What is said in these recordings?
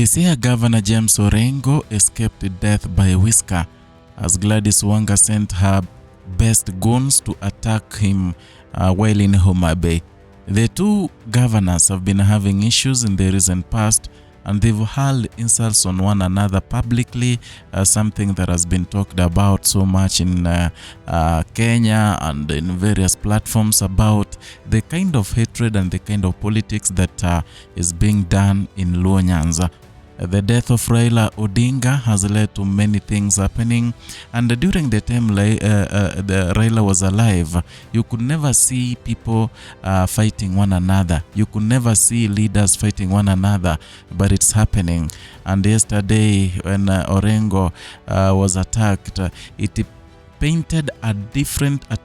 They say Governor James Orengo escaped death by whisker as Gladys Wanga sent her best goons to attack him while in Homa Bay. The two governors have been having issues in the recent past, and they've hurled insults on one another publicly, something that has been talked about so much in Kenya and in various platforms about the kind of hatred and the kind of politics that is being done in Luo Nyanza. The death of Raila Odinga has led to many things happening, and during the time Raila was alive, you could never see people fighting one another. You could never see leaders fighting one another, but it's happening. And yesterday when Orengo was attacked, it painted a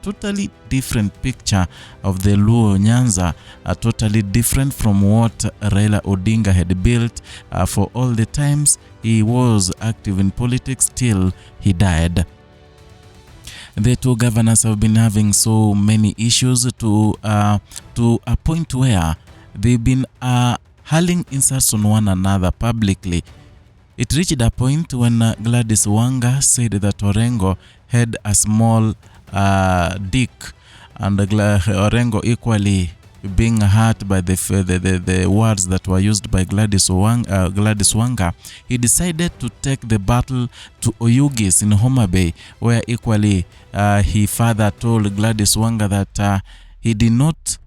totally different picture of the Luo Nyanza, totally different from what Raila Odinga had built for all the times he was active in politics till he died. The two governors have been having so many issues to a point where they've been hurling insults on one another publicly. It reached a point when Gladys Wanga said that Orengo had a small dick, and Orengo equally being hurt by the words that were used by Gladys Wanga. He decided to take the battle to Oyugis in Homa Bay, where equally he further told Gladys Wanga that he did not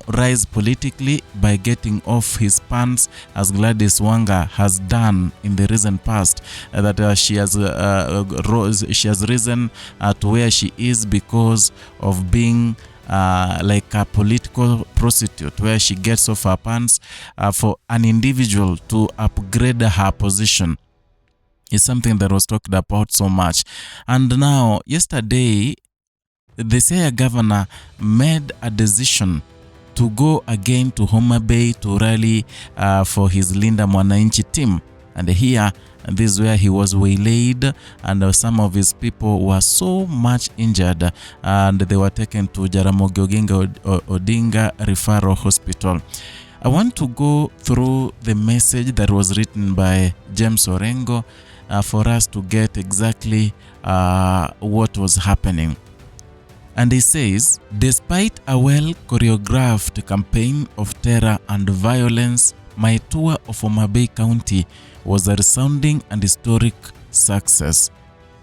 rise politically by getting off his pants as Gladys Wanga has done in the recent past, that she has risen to where she is because of being like a political prostitute, where she gets off her pants for an individual to upgrade her position. It's something that was talked about so much. And now yesterday, the Siaya governor made a decision to go again to Homa Bay to rally for his Linda Mwananchi team. And here, this is where he was waylaid, and some of his people were so much injured, and they were taken to Jaramogi Odinga Referral Hospital. I want to go through the message that was written by James Orengo for us to get exactly what was happening. And he says, despite a well-choreographed campaign of terror and violence, my tour of Homa Bay County was a resounding and historic success.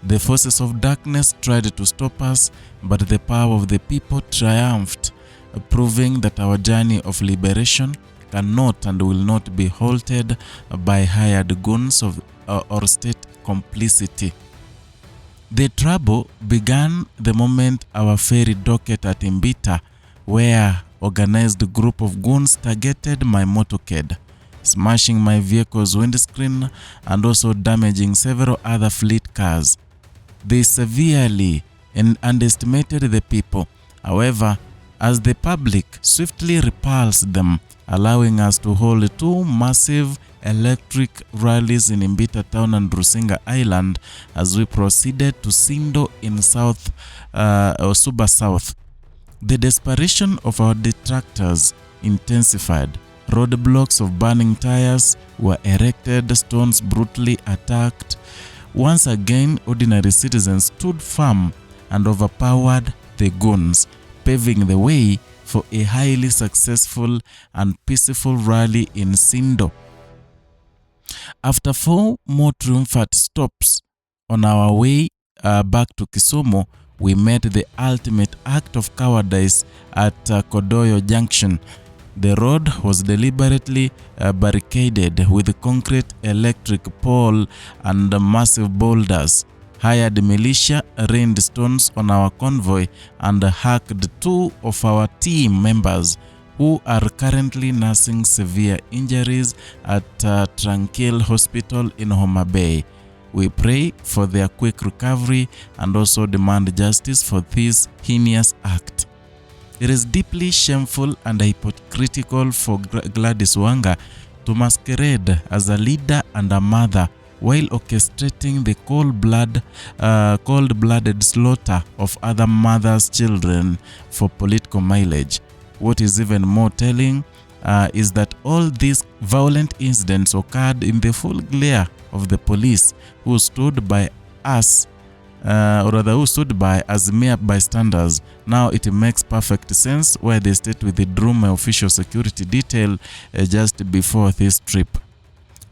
The forces of darkness tried to stop us, but the power of the people triumphed, proving that our journey of liberation cannot and will not be halted by hired goons or state complicity. The trouble began the moment our ferry docked at Mbita, where organized group of goons targeted my motorcade, smashing my vehicle's windscreen and also damaging several other fleet cars. They severely underestimated the people. However, as the public swiftly repulsed them, allowing us to hold two massive electric rallies in Mbita town and Rusinga Island as we proceeded to Sindo in Suba South. The desperation of our detractors intensified. Roadblocks of burning tires were erected, stones brutally attacked. Once again, ordinary citizens stood firm and overpowered the goons, paving the way for a highly successful and peaceful rally in Sindo. After 4 more triumphant stops on our way back to Kisumu, we met the ultimate act of cowardice at Kodoyo Junction. The road was deliberately barricaded with concrete, electric pole, and massive boulders. Hired militia rained stones on our convoy and hacked 2 of our team members who are currently nursing severe injuries at Tranquil Hospital in Homa Bay. We pray for their quick recovery and also demand justice for this heinous act. It is deeply shameful and hypocritical for Gladys Wanga to masquerade as a leader and a mother while orchestrating the cold-blooded slaughter of other mothers' children for political mileage. What is even more telling, is that all these violent incidents occurred in the full glare of the police who stood by us, or rather who stood by as mere bystanders. Now it makes perfect sense why the state withdrew my official security detail just before this trip.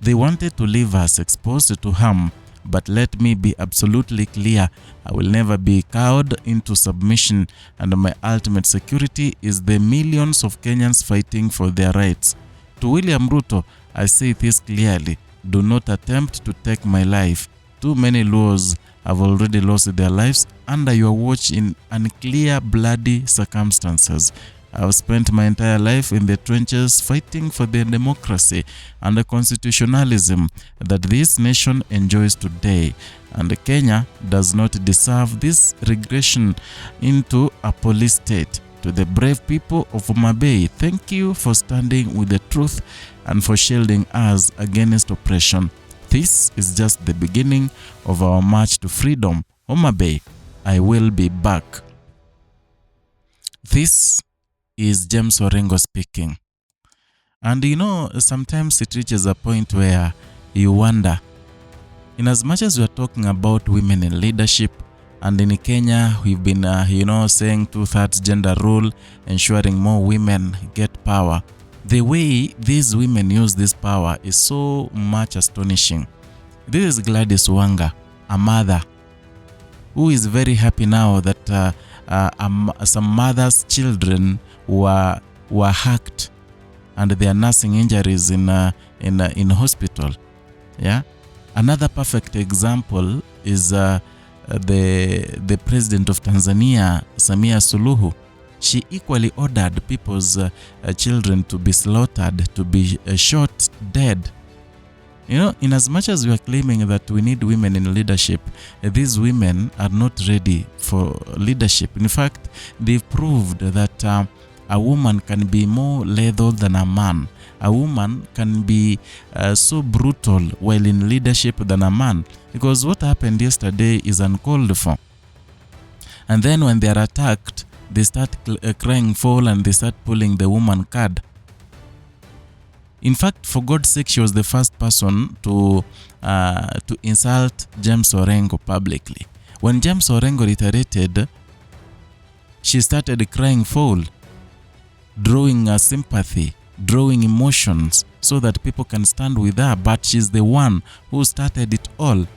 They wanted to leave us exposed to harm, but let me be absolutely clear, I will never be cowed into submission, and my ultimate security is the millions of Kenyans fighting for their rights. To William Ruto, I say this clearly, do not attempt to take my life. Too many Luos have already lost their lives under your watch in unclear, bloody circumstances. I have spent my entire life in the trenches fighting for the democracy and the constitutionalism that this nation enjoys today. And Kenya does not deserve this regression into a police state. To the brave people of Homa Bay, thank you for standing with the truth and for shielding us against oppression. This is just the beginning of our march to freedom. Homa Bay, I will be back. This is James Orengo speaking. And you know, sometimes it reaches a point where you wonder, in as much as we are talking about women in leadership, and in Kenya we've been saying 2/3 gender rule, ensuring more women get power, the way these women use this power is so much astonishing. This is Gladys Wanga, a mother who is very happy now that some mothers' children were hacked and they are nursing injuries in hospital. Yeah. Another perfect example is the president of Tanzania, Samia Suluhu. She equally ordered people's children to be slaughtered, to be shot dead. You know, in as much as we are claiming that we need women in leadership, these women are not ready for leadership. In fact, they've proved that a woman can be more lethal than a man. A woman can be so brutal while in leadership than a man. Because what happened yesterday is uncalled for. And then when they are attacked, they start crying foul and they start pulling the woman card. In fact, for God's sake, she was the first person to insult James Orengo publicly. When James Orengo reiterated, she started crying foul, drawing sympathy, drawing emotions so that people can stand with her. But she's the one who started it all.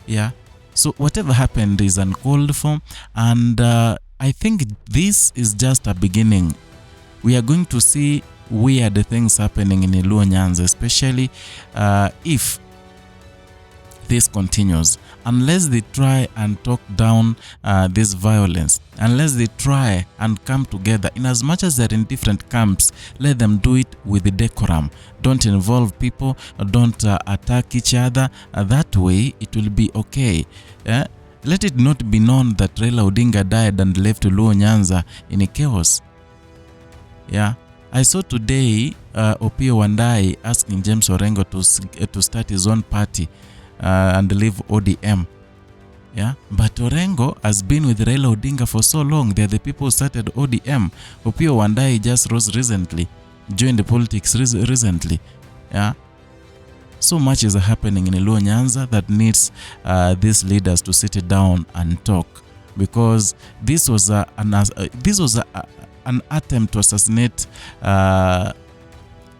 Yeah. So whatever happened is uncalled for, and I think this is just a beginning. We are going to see weird things happening in Luo Nyanza, especially if this continues. Unless they try and talk down this violence, unless they try and come together, in as much as they're in different camps, let them do it with decorum. Don't involve people, don't attack each other. That way it will be okay. Let it not be known that Raila Odinga died and left Luo Nyanza in a chaos. Yeah. I saw today Opiyo Wandayi asking James Orengo to start his own party and leave ODM. Yeah, but Orengo has been with Raila Odinga for so long. They're the people who started ODM. Opiyo Wandayi just rose recently, joined the politics recently. Yeah, so much is happening in Luo Nyanza that needs these leaders to sit down and talk, because this was an attempt to assassinate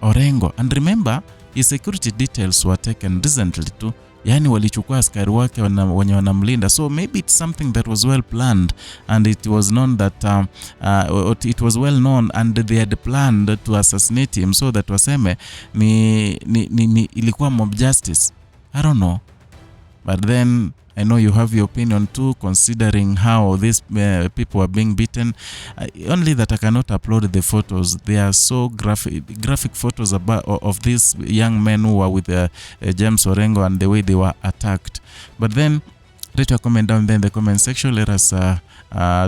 Orengo. And remember, his security details were taken recently too. Yani walichukua askari wake wenye wanamlinda. So maybe it's something that was well planned, and it was known that it was well known, and they had planned to assassinate him so that waseme ni ilikuwa mob justice. I don't know. But then I know you have your opinion too, considering how these people are being beaten. Only that I cannot upload the photos. They are so graphic photos of these young men who were with James Orengo and the way they were attacked. But then, write your comment down there in the comment section. Let us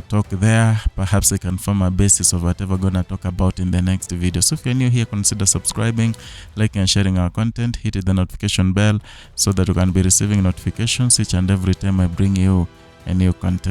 talk there. Perhaps I can form a basis of whatever we're gonna talk about in the next video. So if you're new here, consider subscribing, liking and sharing our content. Hit the notification bell so that you can be receiving notifications each and every time I bring you a new content.